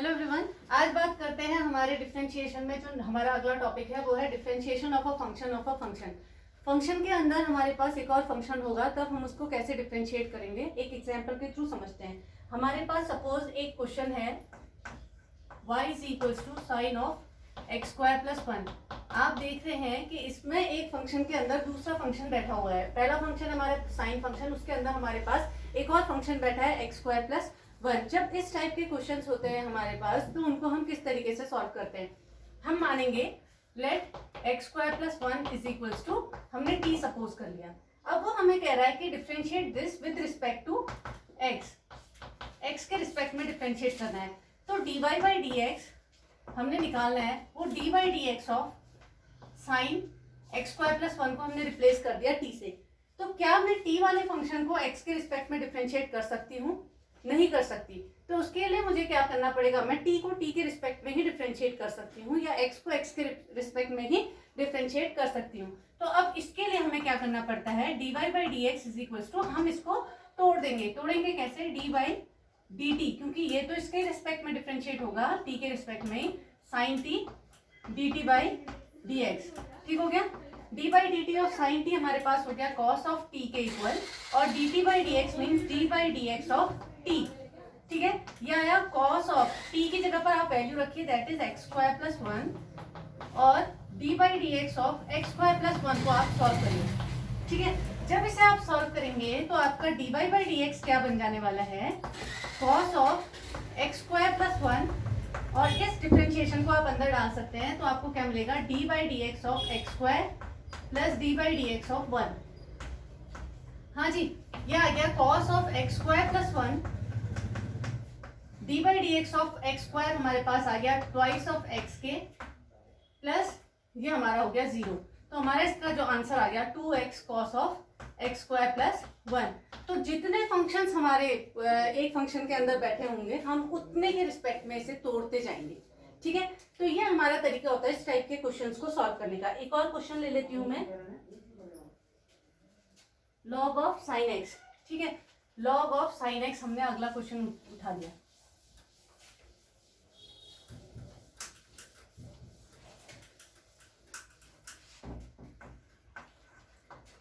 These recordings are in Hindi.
हेलो एवरीवन, आज बात करते हैं हमारे डिफरेंशिएशन में जो हमारा अगला टॉपिक है वो है differentiation of a function. Function के अंदर हमारे पास एक और फंक्शन होगा, तब हम उसको कैसे डिफरेंशिएट करेंगे एक एग्जांपल के थ्रू समझते हैं। हमारे पास सपोज एक क्वेश्चन है y is equals to sine of x square plus 1। आप देख रहे हैं कि इसमें एक फंक्शन के अंदर दूसरा फंक्शन बैठा हुआ है। पहला फंक्शन हमारा साइन फंक्शन, उसके अंदर हमारे पास एक और फंक्शन बैठा है एक्स स्क्वायर प्लस 1। जब इस टाइप के क्वेश्चंस होते हैं हमारे पास, तो उनको हम किस तरीके से सॉल्व करते हैं। हम मानेंगे let x square plus 1 is equals to, हमने t सपोज कर लिया। अब वो हमें कह रहा है कि differentiate this with respect to x के रिस्पेक्ट में डिफरेंशिएट करना है। तो dy बाई डी एक्स हमने निकालना है, वो D by D x of sine x square plus 1 को हमने रिप्लेस कर दिया t से। तो क्या मैं t वाले फंक्शन को x के रिस्पेक्ट में डिफरेंशिएट कर सकती हूँ? नहीं कर सकती। तो उसके लिए मुझे क्या करना पड़ेगा, मैं t को t के रिस्पेक्ट में ही डिफरेंशिएट कर सकती हूँ, या x को x के रिस्पेक्ट में ही डिफरेंशिएट कर सकती हूँ। तो अब इसके लिए हमें क्या करना पड़ता है, dy by D x is equals to, हम इसको तोड़ेंगे कैसे, d बाई डी टी, क्योंकि ये तो इसके रिस्पेक्ट में डिफरेंशिएट होगा t के रिस्पेक्ट में, sine t d T by D x. ठीक हो गया। d by D T of sine t हमारे पास हो गया कॉस ऑफ t के इक्वल, और dt by D x means d by D x of t। ठीक है, ये आया कॉस ऑफ t की जगह पर आप वैल्यू रखिए, that is x square plus 1, और d by D x of x square plus 1 को आप सॉल्व करिए। ठीक है, जब इसे आप सॉल्व करेंगे तो आपका dy बाई डी एक्स क्या बन जाने वाला है, cos of x square plus 1, और इस डिफरेंशिएशन को आप अंदर डाल सकते हैं, तो आपको क्या मिलेगा, D by D x of x square plus D by D x of 1। हाँ जी, ये आ गया cos of x square plus 1, D by D x of x square हमारे पास आ गया ट्वाइस ऑफ एक्स के, प्लस ये हमारा हो गया 0। तो हमारा इसका जो आंसर आ गया 2x cos of x square plus 1। तो जितने फंक्शंस हमारे एक फंक्शन के अंदर बैठे होंगे, हम उतने के रिस्पेक्ट में इसे तोड़ते जाएंगे। ठीक है, तो ये हमारा तरीका होता है इस टाइप के क्वेश्चंस को सॉल्व करने का। एक और क्वेश्चन ले लेती हूँ मैं, लॉग ऑफ साइन एक्स। ठीक है, लॉग ऑफ साइन एक्स हमने अगला क्वेश्चन उठा लिया।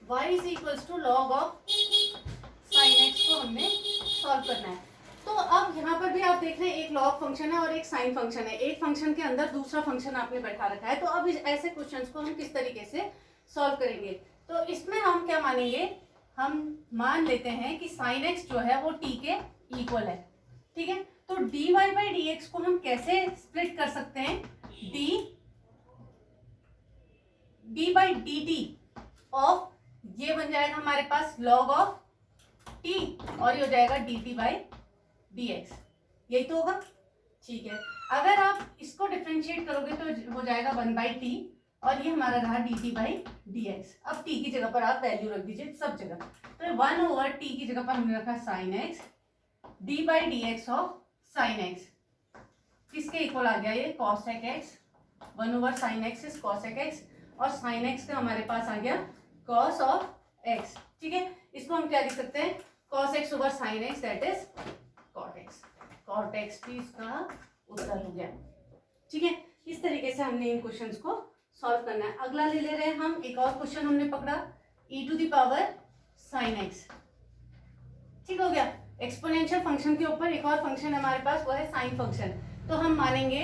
y is equals to log of sine x को हमने सॉल्व करना है। तो अब यहाँ पर भी आप देख रहे हैं एक लॉग फंक्शन है और एक साइन फंक्शन है। एक फंक्शन के अंदर दूसरा फंक्शन आपने बैठा रखा है। तो अब ऐसे क्वेश्चंस को हम किस तरीके से सॉल्व करेंगे, तो इसमें हम क्या मानेंगे, हम मान लेते हैं कि साइन एक्स जो है वो t के इक्वल है। ठीक है, तो dy बाई डी एक्स को हम कैसे स्प्लिट कर सकते हैं, D by D T of, ये बन जाएगा हमारे पास लॉग ऑफ t, और ये हो जाएगा dt बाई डी एक्स। यही तो होगा। ठीक है, अगर आप इसको डिफरेंशिएट करोगे तो हो जाएगा 1 बाई टी, और ये हमारा रहा dt बाई डी एक्स। अब t की जगह पर आप वैल्यू रख दीजिए सब जगह, तो 1 ओवर t की जगह पर हमने रखा sine x, d by D x of sine x, किसके इक्वल आ गया ये, cosec x. 1 over sine x is cosec x, और साइन एक्स का हमारे पास आ गया कॉस ऑफ एक्स। ठीक है, इसको हम क्या लिख सकते हैं, cos x over sine x, that is cot x. Cot x भी इसका उत्तर हो गया। ठीक है, इस तरीके से हमने इन क्वेश्चंस को सॉल्व करना है। अगला ले रहे हैं हम, एक और क्वेश्चन हमने पकड़ा, e to the power sine x. ठीक हो गया, एक्सपोनेंशियल फंक्शन के ऊपर एक और फंक्शन हमारे पास, वो है साइन फंक्शन। तो हम मानेंगे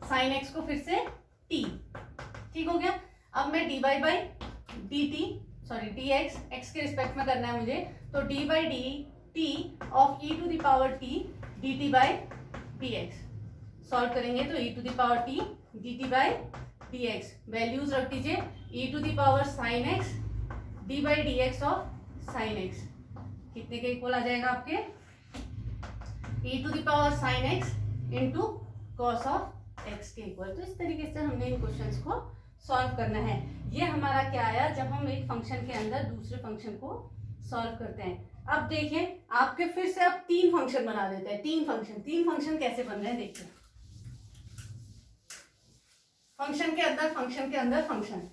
साइन एक्स को फिर से t। ठीक हो गया, अब मैं D by D T, sorry D X, X के रिस्पेक्ट में करना है मुझे, तो D by D T of E to the power T D T by D X. Solve करेंगे तो E to the power T D T by D X, values रख दीजिए, E to the power sine X D by D x of sine X, कितने के इक्वल आ जाएगा आपके, ई to the power sine x into cos of x के इक्वल। तो इस तरीके से हमने इन क्वेश्चंस को सॉल्व करना है। ये हमारा क्या आया, जब हम एक फंक्शन के अंदर दूसरे फंक्शन को सॉल्व करते हैं। अब देखिए, आपके फिर से अब 3 फंक्शन बना देते हैं। 3 फंक्शन कैसे बन रहे हैं देखिए, फंक्शन के अंदर function,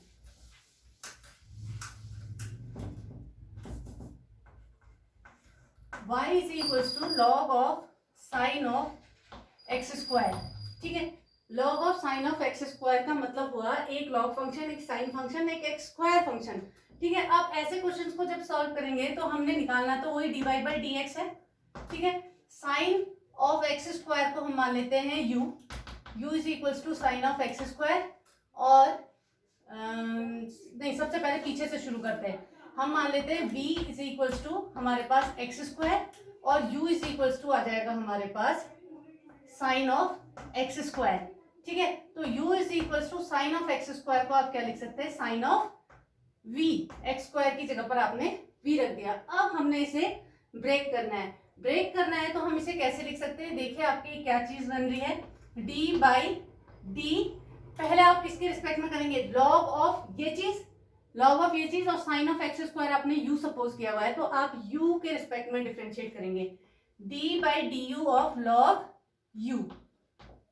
y is equals to log of sine of x square, ठीक है। Log of sine of x square का मतलब हुआ एक लॉग फंक्शन, एक साइन फंक्शन, एक एक्स स्क्वायर फंक्शन, ठीक है। अब ऐसे क्वेश्चंस को जब सॉल्व करेंगे तो हमने निकालना तो वही dy बाई डी एक्स है, ठीक है। साइन ऑफ एक्स स्क्वायर को हम मान लेते हैं u is equals to sine of x square, और नहीं, सबसे पहले पीछे से शुरू करते हैं। हम मान लेते हैं v इज इक्वल्स टू हमारे पास एक्स स्क्वायर, और u इज इक्वल्स टू आ जाएगा हमारे पास साइन ऑफ एक्स स्क्वायर, ठीक है। तो u is equals to sine of x square को आप क्या लिख सकते हैं, sine of v, x square की जगह पर आपने v रख दिया। अब हमने इसे ब्रेक करना है, ब्रेक करना है तो हम इसे कैसे लिख सकते हैं, देखिए आपकी क्या चीज बन रही है, d बाई डी, पहले आप किसके रिस्पेक्ट में करेंगे, लॉग ऑफ ये चीज, लॉग ऑफ ये चीज, और साइन ऑफ एक्स स्क्वायर आपने u सपोज किया हुआ है तो आप u के रिस्पेक्ट में डिफरेंशिएट करेंगे, d by D you of log u,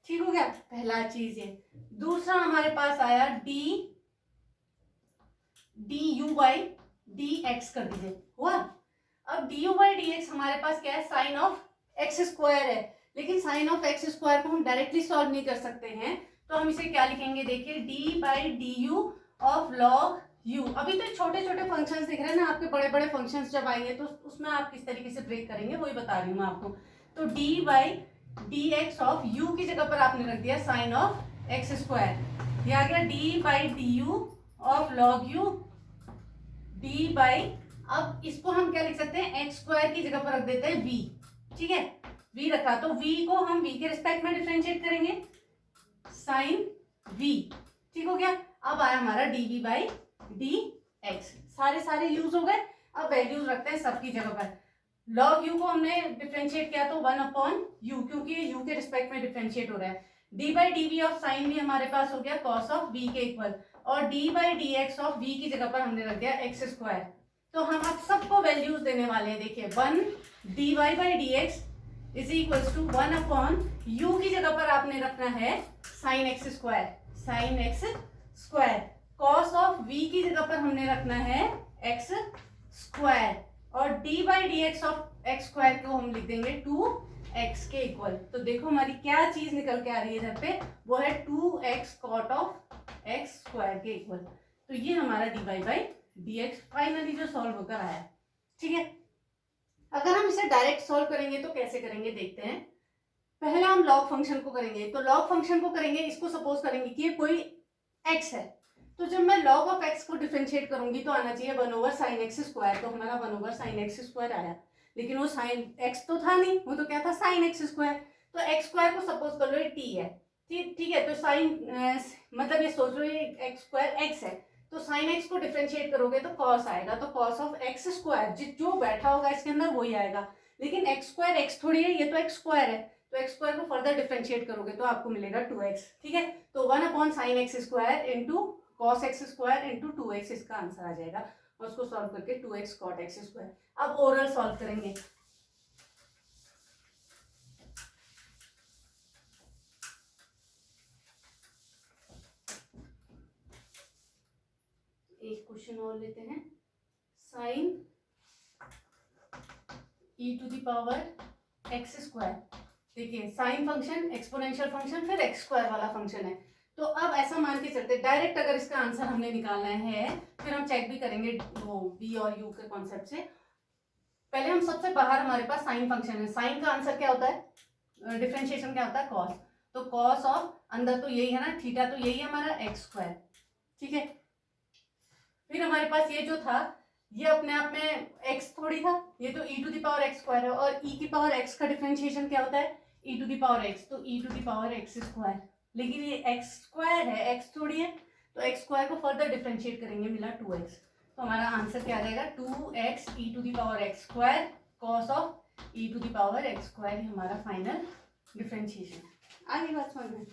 ठीक हो गया पहला चीज ये। दूसरा हमारे पास आया D you by D x कर दीजिए, हुआ। अब D you by D x हमारे पास क्या है, साइन ऑफ एक्स स्क्वायर है, लेकिन साइन ऑफ एक्स स्क्वायर को हम डायरेक्टली सॉल्व नहीं कर सकते हैं, तो हम इसे क्या लिखेंगे, देखिए D by D you of log you. अभी तो छोटे छोटे फंक्शंस दिख रहे हैं ना, आपके बड़े बड़े फंक्शंस जब आएंगे तो उसमें आप किस तरीके से ब्रेक करेंगे वही बता रही हूँ मैं आपको। तो D by D x of you की जगह पर आपने रख दिया साइन ऑफ एक्स स्क्वायर, ये आ गया D by D you of log you, D by, अब इसको हम क्या लिख सकते हैं, एक्स स्क्वायर की जगह पर रख देते हैं v, ठीक है। v रखा तो v को हम v के रिस्पेक्ट में डिफरेंशिएट करेंगे, साइन v, ठीक हो गया। अब आया हमारा dv बाई डी एक्स, सारे यूज हो गए। अब वैल्यूज रखते हैं सबकी जगह पर। log u को हमने डिफरेंशिएट किया तो 1 अपॉन u, क्योंकि ये u के रिस्पेक्ट में डिफरेंशिएट हो रहा है। d by d v of sine भी हमारे पास हो गया cos ऑफ v के इक्वल, और d by D x of v की जगह पर हमने रख दिया एक्स स्क्वायर। तो हम अब सबको वैल्यूज देने वाले हैं, देखिए 1 dy by D x is equals to 1 upon u की जगह पर आपने रखना है sine x square, sine x square, cos of v की जगह पर हमने रखना है एक्स स्क्वायर, और d by D x of x square को हम लिख देंगे 2x के इक्वल। तो देखो हमारी क्या चीज निकल के आ रही है इधर पे, वो है 2x cot of x square के इक्वल। तो ये हमारा dy by D x finally जो सॉल्व होकर आया, ठीक है। अगर हम इसे डायरेक्ट सॉल्व करेंगे तो कैसे करेंगे देखते हैं। पहले हम लॉग फंक्शन को करेंगे, तो लॉग फंक्शन को करेंगे, इसको सपोज करेंगे कि ये कोई x है, तो जब मैं log ऑफ x को डिफरेंशिएट करूंगी तो आना चाहिए 1 ओवर साइन एक्स स्क्वायर, तो हमारा 1 ओवर साइन एक्स स्क्वायर आया, लेकिन वो साइन x तो था नहीं, वो तो क्या था साइन एक्स स्क्वायर। तो x स्क्वायर को सपोज कर लो ये t है, ठीक है। तो साइन मतलब ये सोच लो ये एक्स स्क्वायर x है, तो साइन x को डिफरेंशिएट करोगे तो cos आएगा, तो cos ऑफ एक्स स्क्वायर जो बैठा होगा इसके अंदर वही आएगा, लेकिन x स्क्वायर x थोड़ी है, ये तो x स्क्वायर है, तो x स्क्वायर को फर्दर डिफरेंशिएट करोगे तो आपको मिलेगा 2x, ठीक है। तो 1 upon sine x square into cos x square into 2x इसका आंसर आ जाएगा, और उसको सॉल्व करके 2x cot एक्स स्क्वायर। अब ओरल सॉल्व करेंगे, एक क्वेश्चन और लेते हैं, sine e to the power x square. देखिए साइन फंक्शन, एक्सपोनेंशियल फंक्शन, फिर एक्स स्क्वायर वाला फंक्शन है। तो अब ऐसा मान के चलते डायरेक्ट अगर इसका आंसर हमने निकालना है, फिर हम चेक भी करेंगे वो v और u के कॉन्सेप्ट से। पहले हम सबसे बाहर हमारे पास साइन फंक्शन है, साइन का आंसर क्या होता है, डिफरेंशिएशन क्या होता है cos, तो cos ऑफ अंदर तो यही है ना थीटा, तो यही है हमारा एक्स स्क्वायर, ठीक है। फिर हमारे पास ये जो था ये अपने आप में x थोड़ी था, ये तो e to the power x square है, और e की पावर x का डिफरेंशिएशन क्या होता है e to the power x, तो e to the power x square, लेकिन ये एक्स स्क्वायर है, x थोड़ी है, तो एक्स स्क्वायर को फर्दर डिफरेंशिएट करेंगे, मिला 2x। तो हमारा आंसर क्या आ जाएगा 2x e to the power x square cos of e to the power x square, हमारा फाइनल डिफरेंशिएशन। आगे बात समझ में,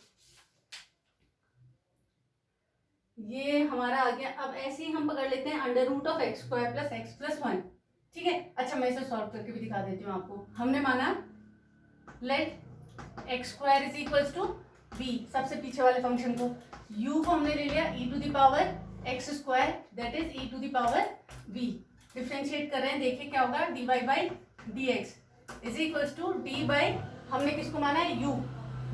ये हमारा आ गया। अब ऐसे ही हम पकड़ लेते हैं under root of x square plus x plus 1, ठीक है। अच्छा मैं इसे सॉल्व करके भी दिखा देती हूँ आपको। हमने माना let x square is equals to b, सबसे पीछे वाले फंक्शन को, u को हमने ले लिया e to the power x square that is e to the power b, differentiate कर रहे हैं, देखिए क्या होगा dy by D x is equals to d by, हमने किसको माना है u,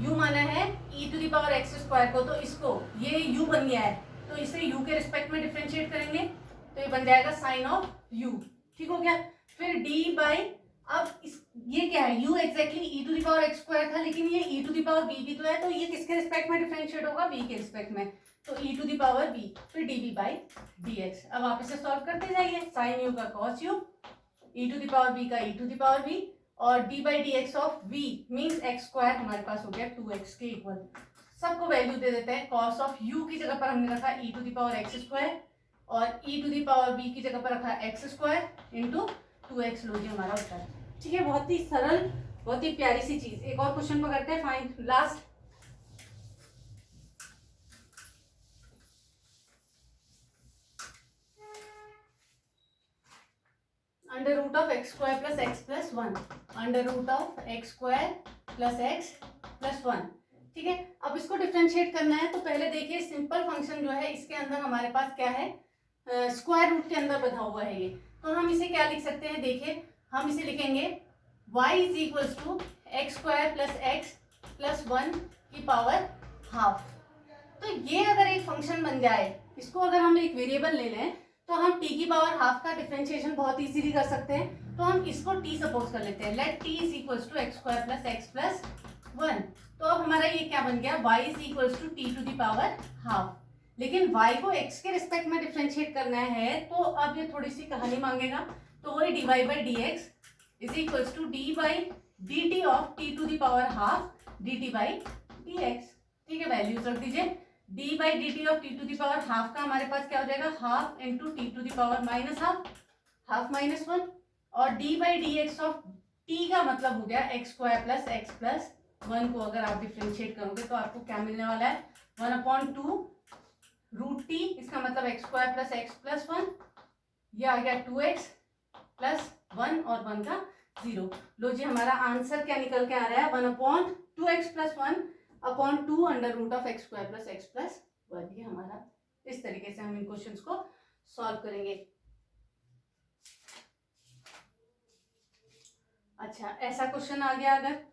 u माना है e to the power x स्क्वायर को, तो इसको ये u बन गया है, तो इसे u के रिस्पेक्ट में डिफरेंशिएट करेंगे तो ये बन जाएगा साइन ऑफ u। ठीक हो गया। फिर d बाई, अब इस ये क्या है, u exactly e to the power x स्क्वायर था, लेकिन ये e to the power v भी तो है, तो ये किसके रिस्पेक्ट में डिफरेंशिएट होगा, v के रिस्पेक्ट में, तो e to the power v, फिर dv बाई dx। अब आप इसे सॉल्व करते जाइए, साइन u का cos u, e to the power v का e to the power v, और d by D x of v means x square हमारे पास हो गया 2x के इक्वल। सबको वैल्यू दे देते हैं, कॉस ऑफ u की जगह पर हमने रखा e to the power x स्क्वायर, और e to the power v की जगह पर रखा x स्क्वायर इंटू 2x। लो जी हमारा उत्तर। ठीक है, बहुत ही सरल, बहुत ही प्यारी सी चीज। एक और क्वेश्चन पकड़ते हैं, fine last. Under root of x square plus x plus one, under root of x square plus x plus one. ठीक है, अब इसको डिफरेंशिएट करना है, तो पहले देखिए सिंपल फंक्शन जो है इसके अंदर हमारे पास क्या है, स्क्वायर रूट के अंदर बधा हुआ है ये, तो हम इसे क्या लिख सकते हैं, देखिए हम इसे लिखेंगे y is equals to x square plus x plus one की पावर हाफ। तो ये अगर एक फंक्शन बन जाए, इसको अगर हम एक वेरिएबल ले लें, तो हम t की पावर हाफ का डिफरेंशिएशन बहुत इजीली कर सकते हैं। तो हम इसको t सपोज कर लेते हैं, let t is equals to x square plus x plus one. तो अब हमारा ये क्या बन गया, y is equals to t to the power half. लेकिन y को x के रिस्पेक्ट में डिफरेंशिएट करना है, तो अब ये थोड़ी सी कहानी मांगेगा, तो वही D Y by D x is equals to D by D T of T to the power half D T by D x. ठीक है, वैल्यूज रख दीजिए, D by D T of T to the power half का हमारे पास क्या हो जाएगा, half into T to the power minus half, half minus one, और D by D x of T का मतलब हो गया x square plus x plus one को अगर आप डिफरेंशिएट करोगे तो आपको क्या मिलने वाला है, one upon two root t, इसका मतलब x square plus x plus one, ये आ गया 2x प्लस वन और वन का जीरो। लो जी हमारा आंसर क्या निकल के आ रहा है, one upon two x plus one upon two under root of x square plus x plus one. ये हमारा, इस तरीके से हम इन क्वेश्चंस को सॉल्व करेंगे। अच्छा, ऐसा क्वेश्चन आ गया, अगर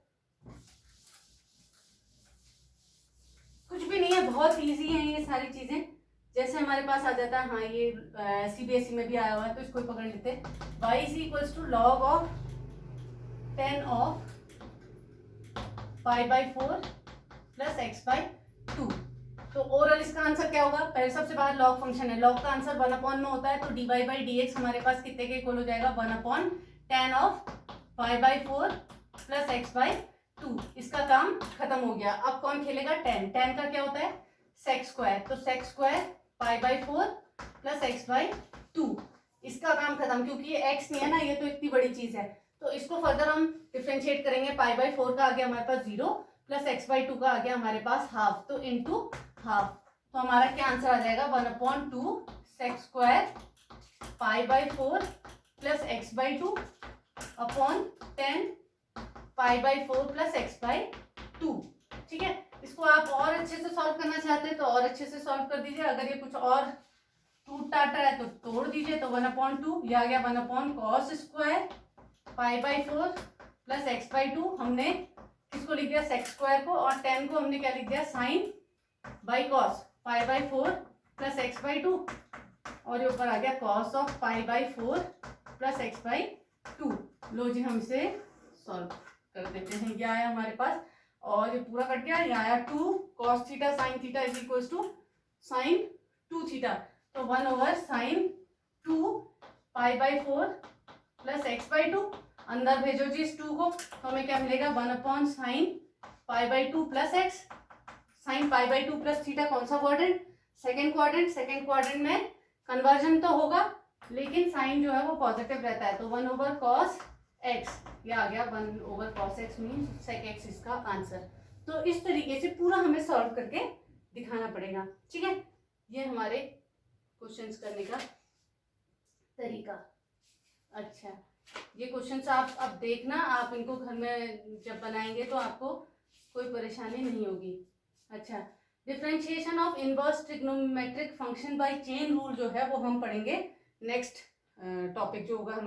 कुछ भी नहीं है, बहुत इजी है ये सारी चीजें। जैसे हमारे पास आ जाता है, हाँ ये सीबीएसई में भी आया हुआ है, तो इसको पकड़ लेते हैं, y is equals to log of 10 of pi by 4 plus x by 2। तो ओवरऑल इसका आंसर क्या होगा, पहले सबसे बाहर लॉग फंक्शन है, लॉग का आंसर 1 अपॉन में होता है, तो d Y by D x हमारे पास कितने के इक्वल हो जाएगा, 1 upon 10 of pi by 4 plus x by 2। इसका काम खत्म हो गया। अब कौन खेलेगा, 10, 10 का क्या होता है सेक स्क्वायर, तो sec square pi by 4 plus x by 2। इसका काम खत्म, क्योंकि ये x नहीं है ना, ये तो इतनी बड़ी चीज है, तो इसको फर्दर हम डिफरेंशिएट करेंगे। पाई बाई 4 का आ गया हमारे पास 0 प्लस एक्स बाई 2 का आ गया हमारे पास हाफ, तो इंटू हाफ, तो हमारा क्या आंसर आ जाएगा, 1 upon 2 sec square pi by 4 plus x by 2 upon 10 pi by 4 plus x by 2। ठीक है, इसको आप और अच्छे से सॉल्व करना चाहते हैं तो और अच्छे से सॉल्व कर दीजिए। अगर ये कुछ और टूट टाटा है तो तोड़ दीजिए, तो 1 अपॉन 2, ये आ गया 1 upon cos square pi by 4 plus x by 2। हमने किसको लिख दिया, सेक स्क्वायर को, और 10 को हमने क्या लिख दिया, sine by cos pi by 4 plus x by 2, और ये ऊपर आ गया cos of pi by 4 plus x by 2। लो जी हम इसे सॉल्व कर देते हैं, ये आया हमारे पास, और ये पूरा कट गया, ये आया 2 cos theta sine theta is equals to sine 2 theta, तो 1 over sine 2 pi by 4 plus x by 2। अंदर भेजो जी इस 2 को, तो हमें क्या मिलेगा, 1 upon sine pi by 2 plus x, sine pi by 2 plus theta कौन सा quadrant, second quadrant. Second quadrant में कन्वर्जन तो होगा, लेकिन साइन जो है वो पॉजिटिव रहता है, तो 1 ओवर कॉस एक्स, ये आ गया 1 over cos x mean sec x इसका आंसर। तो इस तरीके से पूरा हमें सॉल्व करके दिखाना पड़ेगा। ठीक है, ये हमारे क्वेश्चंस करने का तरीका। अच्छा, ये क्वेश्चंस आप अब देखना, आप इनको घर में जब बनाएंगे तो आपको कोई परेशानी नहीं होगी। अच्छा, differentiation of inverse trigonometric function by chain rule जो है वो हम पढ़ेंगे नेक्स्ट टॉपिक जो होगा हमारा।